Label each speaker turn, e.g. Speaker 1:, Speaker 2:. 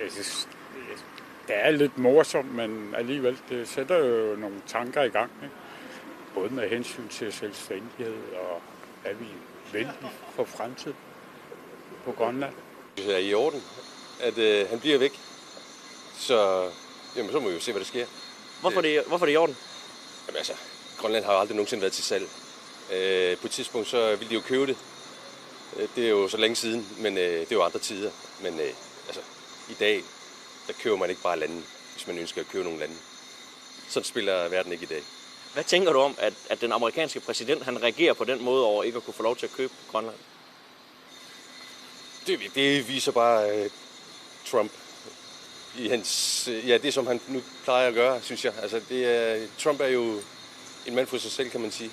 Speaker 1: jeg synes, det er lidt morsomt, men alligevel, det sætter jo nogle tanker i gang, ikke? Både med hensyn til selvstændighed og hvad vi vil for fremtiden på Grønland.
Speaker 2: Det er i orden, at han bliver væk, så må vi jo se, hvad der sker.
Speaker 3: Hvorfor er det i orden?
Speaker 2: Jamen altså, Grønland har jo aldrig nogensinde været til salg. På et tidspunkt, så ville de jo købe det. Det er jo så længe siden, men det er jo andre tider. Men altså, i dag, der køber man ikke bare lande, hvis man ønsker at købe nogle lande. Sådan spiller verden ikke i dag.
Speaker 3: Hvad tænker du om, at den amerikanske præsident, han reagerer på den måde over ikke at kunne få lov til at købe Grønland?
Speaker 2: Det viser bare Trump i hans, det som han nu plejer at gøre, synes jeg. Altså, Trump er jo en mand for sig selv, kan man sige.